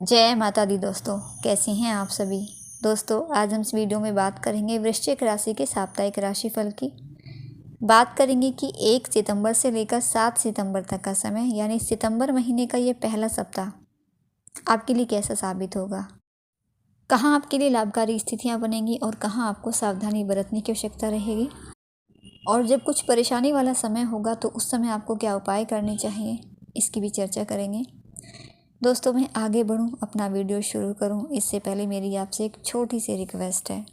जय माता दी दोस्तों, कैसी हैं आप सभी। दोस्तों, आज हम इस वीडियो में बात करेंगे वृश्चिक राशि के साप्ताहिक राशिफल की। बात करेंगे कि 1 सितंबर से लेकर 7 सितंबर तक का समय, यानी सितंबर महीने का ये पहला सप्ताह आपके लिए कैसा साबित होगा, कहाँ आपके लिए लाभकारी स्थितियाँ बनेंगी और कहाँ आपको सावधानी बरतने की आवश्यकता रहेगी। और जब कुछ परेशानी वाला समय होगा तो उस समय आपको क्या उपाय करने चाहिए, इसकी भी चर्चा करेंगे। दोस्तों, मैं आगे बढ़ूं, अपना वीडियो शुरू करूं, इससे पहले मेरी आपसे एक छोटी सी रिक्वेस्ट है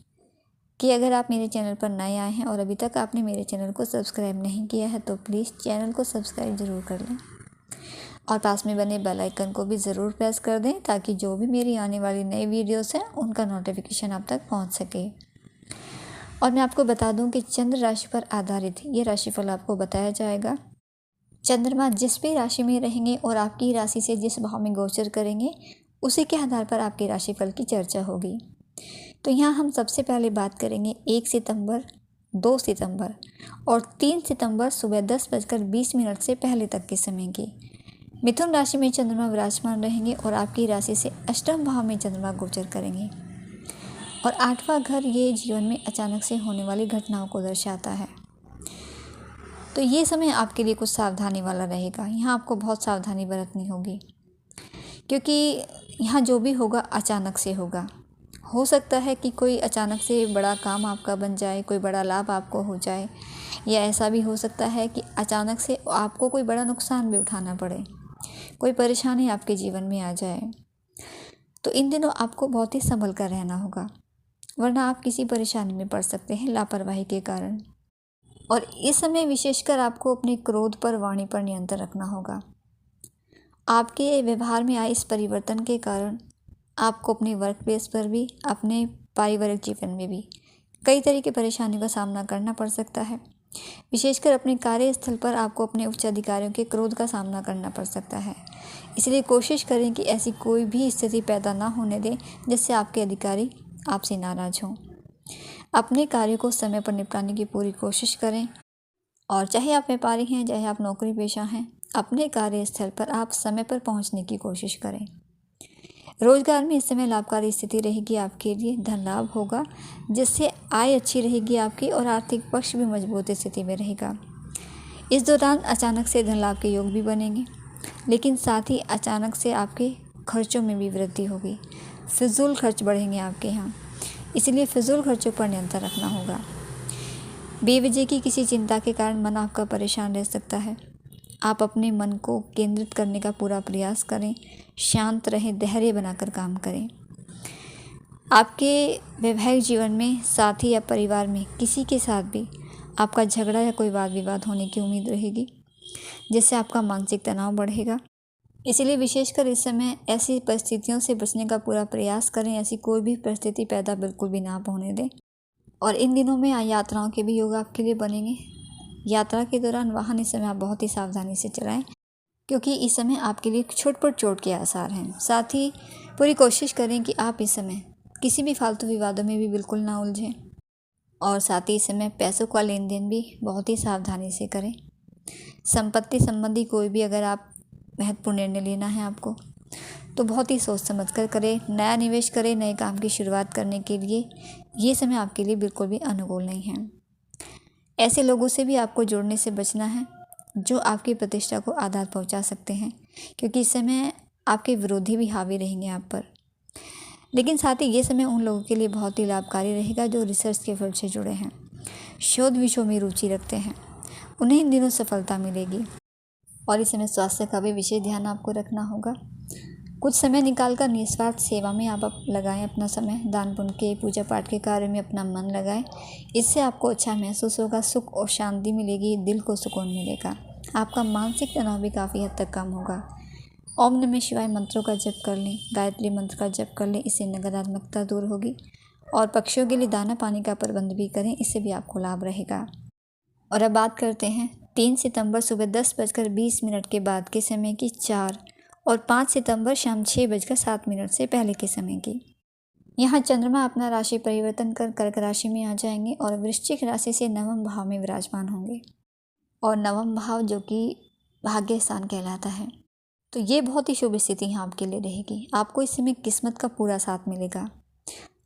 कि अगर आप मेरे चैनल पर नए आए हैं और अभी तक आपने मेरे चैनल को सब्सक्राइब नहीं किया है तो प्लीज़ चैनल को सब्सक्राइब ज़रूर कर लें और पास में बने बेल आइकन को भी ज़रूर प्रेस कर दें ताकि जो भी मेरी आने वाली नई वीडियोस हैं उनका नोटिफिकेशन आप तक पहुंच सके। और मैं आपको बता दूं कि चंद्र राशि पर आधारित ये राशिफल आपको बताया जाएगा। चंद्रमा जिस भी राशि में रहेंगे और आपकी राशि से जिस भाव में गोचर करेंगे उसी के आधार पर आपके राशिफल की चर्चा होगी। तो यहाँ हम सबसे पहले बात करेंगे 1 सितंबर, 2 सितंबर और 3 सितंबर सुबह 10:20 से पहले तक के समय की। मिथुन राशि में चंद्रमा विराजमान रहेंगे और आपकी राशि से अष्टम भाव में चंद्रमा गोचर करेंगे और 8वां घर ये जीवन में अचानक से होने वाली घटनाओं को दर्शाता है। तो ये समय आपके लिए कुछ सावधानी वाला रहेगा। यहाँ आपको बहुत सावधानी बरतनी होगी क्योंकि यहाँ जो भी होगा अचानक से होगा। हो सकता है कि कोई अचानक से बड़ा काम आपका बन जाए, कोई बड़ा लाभ आपको हो जाए, या ऐसा भी हो सकता है कि अचानक से आपको कोई बड़ा नुकसान भी उठाना पड़े, कोई परेशानी आपके जीवन में आ जाए। तो इन दिनों आपको बहुत ही संभल कर रहना होगा, वरना आप किसी परेशानी में पड़ सकते हैं लापरवाही के कारण। और इस समय विशेषकर आपको अपने क्रोध पर, वाणी पर नियंत्रण रखना होगा। आपके व्यवहार में आए इस परिवर्तन के कारण आपको अपने वर्क प्लेस पर भी, अपने पारिवारिक जीवन में भी कई तरह की परेशानियों का सामना करना पड़ सकता है। विशेषकर अपने कार्यस्थल पर आपको अपने उच्च अधिकारियों के क्रोध का सामना करना पड़ सकता है। इसलिए कोशिश करें कि ऐसी कोई भी स्थिति पैदा ना होने दें जिससे आपके अधिकारी आपसे नाराज़ हों। अपने कार्य को समय पर निपटाने की पूरी कोशिश करें और चाहे आप व्यापारी हैं, चाहे आप नौकरी पेशा हैं, अपने कार्यस्थल पर आप समय पर पहुंचने की कोशिश करें। रोजगार में इस समय लाभकारी स्थिति रहेगी आपके लिए, धन लाभ होगा जिससे आय अच्छी रहेगी आपकी और आर्थिक पक्ष भी मजबूत स्थिति में रहेगा। इस दौरान अचानक से धन लाभ के योग भी बनेंगे, लेकिन साथ ही अचानक से आपके खर्चों में भी वृद्धि होगी। फिजूल खर्च बढ़ेंगे आपके यहाँ, इसलिए फिजूल खर्चों पर नियंत्रण रखना होगा। बेवजह की किसी चिंता के कारण मन आपका परेशान रह सकता है। आप अपने मन को केंद्रित करने का पूरा प्रयास करें, शांत रहें, धैर्य बनाकर काम करें। आपके वैवाहिक जीवन में, साथी या परिवार में किसी के साथ भी आपका झगड़ा या कोई वाद विवाद होने की उम्मीद रहेगी, जिससे आपका मानसिक तनाव बढ़ेगा। इसलिए विशेषकर इस समय ऐसी परिस्थितियों से बचने का पूरा प्रयास करें। ऐसी कोई भी परिस्थिति पैदा बिल्कुल भी ना होने दें। और इन दिनों में यात्राओं के भी योग आपके लिए बनेंगे। यात्रा के दौरान वाहन इस समय आप बहुत ही सावधानी से चलाएं, क्योंकि इस समय आपके लिए छोट पर चोट के आसार हैं। साथ ही पूरी कोशिश करें कि आप इस समय किसी भी फालतू विवादों में भी बिल्कुल ना उलझें और साथ ही इस समय पैसों का लेन देन भी बहुत ही सावधानी से करें। संपत्ति संबंधी कोई भी अगर आप महत्वपूर्ण निर्णय लेना है आपको, तो बहुत ही सोच समझ कर करें। नया निवेश करें, नए काम की शुरुआत करने के लिए ये समय आपके लिए बिल्कुल भी अनुकूल नहीं है। ऐसे लोगों से भी आपको जुड़ने से बचना है जो आपकी प्रतिष्ठा को आघात पहुंचा सकते हैं, क्योंकि इस समय आपके विरोधी भी हावी रहेंगे आप पर। लेकिन साथ ही ये समय उन लोगों के लिए बहुत ही लाभकारी रहेगा जो रिसर्च के फील्ड से जुड़े हैं, शोध विषयों में रुचि रखते हैं, उन्हें इन दिनों सफलता मिलेगी। और इस समय स्वास्थ्य का भी विशेष ध्यान आपको रखना होगा। कुछ समय निकालकर निस्वार्थ सेवा में आप लगाएं अपना समय, दान पुण्य के, पूजा पाठ के कार्य में अपना मन लगाएं। इससे आपको अच्छा महसूस होगा, सुख और शांति मिलेगी, दिल को सुकून मिलेगा। आपका मानसिक तनाव भी काफ़ी हद तक कम होगा। ओम नमः शिवाय मंत्रों का जप कर लें, गायत्री मंत्र का जप कर लें, इससे नकारात्मकता दूर होगी। और पक्षियों के लिए दाना पानी का प्रबंध भी करें, इससे भी आपको लाभ रहेगा। और अब बात करते हैं 3 सितंबर सुबह 10:20 के बाद के समय की, 4 और 5 सितंबर शाम 6:07 से पहले के समय की। यहाँ चंद्रमा अपना राशि परिवर्तन कर कर्क राशि में आ जाएंगे और वृश्चिक राशि से नवम भाव में विराजमान होंगे। और नवम भाव जो कि भाग्य स्थान कहलाता है, तो ये बहुत ही शुभ स्थिति यहाँ आपके लिए रहेगी। आपको इस समय किस्मत का पूरा साथ मिलेगा।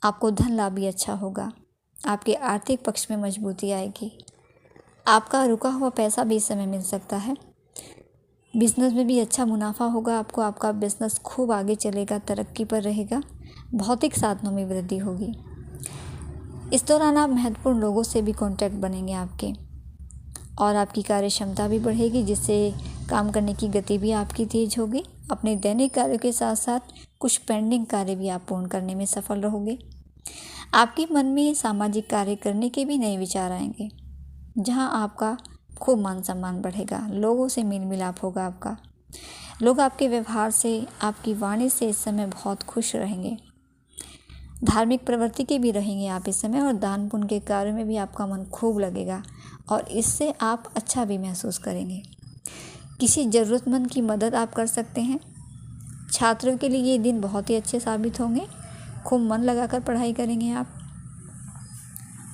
आपको धन लाभ भी अच्छा होगा। आपके आर्थिक पक्ष में मजबूती आएगी। आपका रुका हुआ पैसा भी इस समय मिल सकता है। बिजनेस में भी अच्छा मुनाफा होगा आपको। आपका बिजनेस खूब आगे चलेगा, तरक्की पर रहेगा। भौतिक साधनों में वृद्धि होगी। इस दौरान आप महत्वपूर्ण लोगों से भी कांटेक्ट बनेंगे आपके, और आपकी कार्य क्षमता भी बढ़ेगी, जिससे काम करने की गति भी आपकी तेज होगी। अपने दैनिक कार्यों के साथ साथ कुछ पेंडिंग कार्य भी आप पूर्ण करने में सफल रहोगे। आपके मन में सामाजिक कार्य करने के भी नए विचार आएंगे, जहां आपका खूब मान सम्मान बढ़ेगा। लोगों से मेल मिलाप होगा आपका। लोग आपके व्यवहार से, आपकी वाणी से इस समय बहुत खुश रहेंगे। धार्मिक प्रवृत्ति के भी रहेंगे आप इस समय, और दान पुण्य के कार्य में भी आपका मन खूब लगेगा, और इससे आप अच्छा भी महसूस करेंगे। किसी ज़रूरतमंद की मदद आप कर सकते हैं। छात्रों के लिए ये दिन बहुत ही अच्छे साबित होंगे। खूब मन लगाकर पढ़ाई करेंगे आप,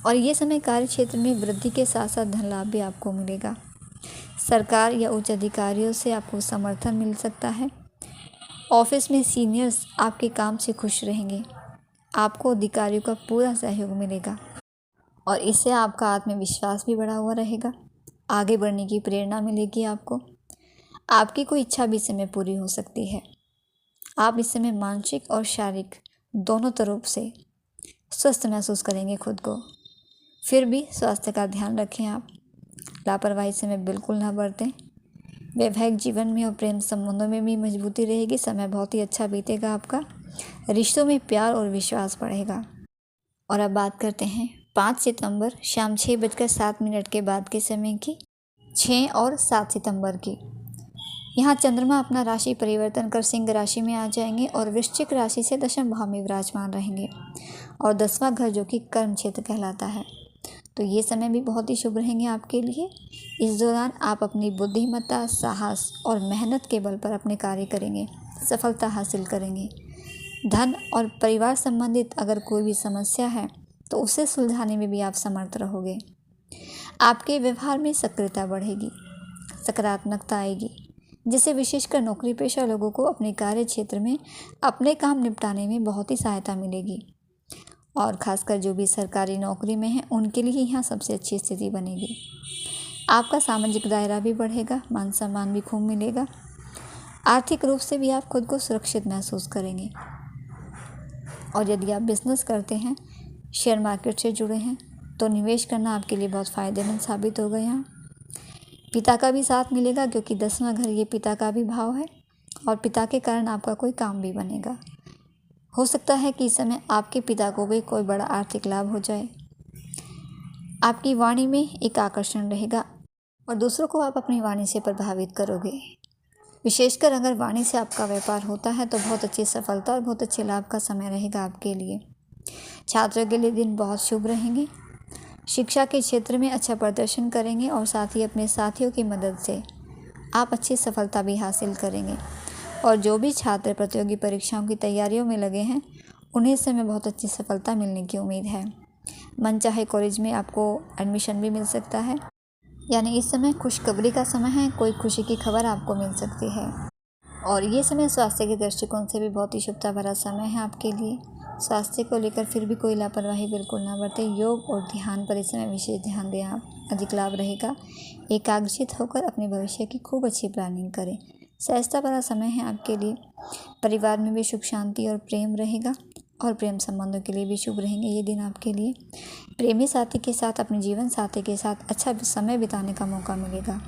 और ये समय कार्य क्षेत्र में वृद्धि के साथ साथ धन लाभ भी आपको मिलेगा। सरकार या उच्च अधिकारियों से आपको समर्थन मिल सकता है। ऑफिस में सीनियर्स आपके काम से खुश रहेंगे। आपको अधिकारियों का पूरा सहयोग मिलेगा, और इससे आपका आत्मविश्वास भी बढ़ा हुआ रहेगा। आगे बढ़ने की प्रेरणा मिलेगी आपको। आपकी कोई इच्छा भी इस समय पूरी हो सकती है। आप इस समय मानसिक और शारीरिक दोनों तरफ से स्वस्थ महसूस करेंगे खुद को। फिर भी स्वास्थ्य का ध्यान रखें आप। लापरवाही समय बिल्कुल ना बरतें। वैवाहिक जीवन में और प्रेम संबंधों में भी मजबूती रहेगी। समय बहुत ही अच्छा बीतेगा आपका। रिश्तों में प्यार और विश्वास बढ़ेगा। और अब बात करते हैं 5 सितंबर शाम 6:07 के बाद के समय की, 6 और 7 सितंबर की। यहाँ चंद्रमा अपना राशि परिवर्तन कर सिंह राशि में आ जाएंगे और वृश्चिक राशि से दशम भाव में विराजमान रहेंगे, और 10वां घर जो कि कर्म क्षेत्र कहलाता है। तो ये समय भी बहुत ही शुभ रहेंगे आपके लिए। इस दौरान आप अपनी बुद्धिमत्ता, साहस और मेहनत के बल पर अपने कार्य करेंगे, सफलता हासिल करेंगे। धन और परिवार संबंधित अगर कोई भी समस्या है तो उसे सुलझाने में भी आप समर्थ रहोगे। आपके व्यवहार में सक्रियता बढ़ेगी, सकारात्मकता आएगी, जिससे विशेषकर नौकरी पेशा लोगों को अपने कार्य क्षेत्र में अपने काम निपटाने में बहुत ही सहायता मिलेगी। और खासकर जो भी सरकारी नौकरी में हैं उनके लिए यहाँ सबसे अच्छी स्थिति बनेगी। आपका सामाजिक दायरा भी बढ़ेगा, मान सम्मान भी खूब मिलेगा। आर्थिक रूप से भी आप खुद को सुरक्षित महसूस करेंगे। और यदि आप बिजनेस करते हैं, शेयर मार्केट से जुड़े हैं, तो निवेश करना आपके लिए बहुत फ़ायदेमंद साबित होगा। यहाँ पिता का भी साथ मिलेगा, क्योंकि 10वां घर ये पिता का भी भाव है, और पिता के कारण आपका कोई काम भी बनेगा। हो सकता है कि इस समय आपके पिता को भी कोई बड़ा आर्थिक लाभ हो जाए। आपकी वाणी में एक आकर्षण रहेगा, और दूसरों को आप अपनी वाणी से प्रभावित करोगे। विशेषकर अगर वाणी से आपका व्यापार होता है तो बहुत अच्छी सफलता और बहुत अच्छे लाभ का समय रहेगा आपके लिए। छात्रों के लिए दिन बहुत शुभ रहेंगे। शिक्षा के क्षेत्र में अच्छा प्रदर्शन करेंगे, और साथ ही अपने साथियों की मदद से आप अच्छी सफलता भी हासिल करेंगे। और जो भी छात्र प्रतियोगी परीक्षाओं की तैयारियों में लगे हैं, उन्हें इस समय बहुत अच्छी सफलता मिलने की उम्मीद है। मनचाहे कॉलेज में आपको एडमिशन भी मिल सकता है। यानी इस समय खुशखबरी का समय है, कोई खुशी की खबर आपको मिल सकती है। और ये समय स्वास्थ्य के दृष्टिकोण से भी बहुत ही शुभता भरा समय है आपके लिए। स्वास्थ्य को लेकर फिर भी कोई लापरवाही बिल्कुल ना बरतें। योग और ध्यान पर इस समय विशेष ध्यान दें आप, अधिक लाभ रहेगा। एकाग्रचित होकर अपने भविष्य की खूब अच्छी प्लानिंग करें। सहजता भरा समय है आपके लिए। परिवार में भी सुख शांति और प्रेम रहेगा, और प्रेम संबंधों के लिए भी शुभ रहेंगे ये दिन आपके लिए। प्रेमी साथी के साथ, अपने जीवन साथी के साथ अच्छा समय बिताने का मौका मिलेगा।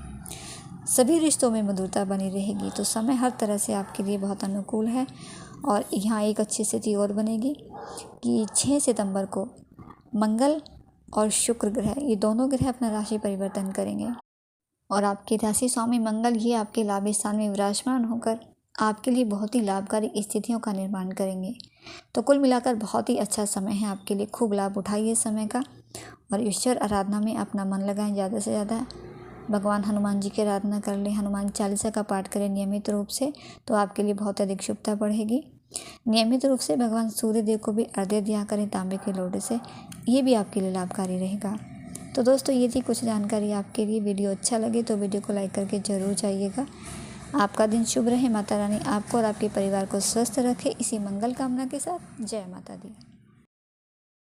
सभी रिश्तों में मधुरता बनी रहेगी। तो समय हर तरह से आपके लिए बहुत अनुकूल है। और यहाँ एक अच्छी स्थिति और बनेगी कि 6 सितंबर को मंगल और शुक्र ग्रह, ये दोनों ग्रह अपना राशि परिवर्तन करेंगे, और आपके राशि स्वामी मंगल ये आपके लाभ स्थान में विराजमान होकर आपके लिए बहुत ही लाभकारी स्थितियों का निर्माण करेंगे। तो कुल मिलाकर बहुत ही अच्छा समय है आपके लिए। खूब लाभ उठाइए समय का, और ईश्वर आराधना में अपना मन लगाएं ज़्यादा से ज़्यादा। भगवान हनुमान जी की आराधना कर लें, हनुमान चालीसा का पाठ करें नियमित रूप से, तो आपके लिए बहुत अधिक शुभता बढ़ेगी। नियमित रूप से भगवान सूर्य देव को भी अर्घ्य दिया करें तांबे के लोटे से, ये भी आपके लिए लाभकारी रहेगा। तो दोस्तों, ये थी कुछ जानकारी आपके लिए। वीडियो अच्छा लगे तो वीडियो को लाइक करके ज़रूर जाइएगा। आपका दिन शुभ रहे। माता रानी आपको और आपके परिवार को स्वस्थ रखे। इसी मंगल कामना के साथ जय माता दी।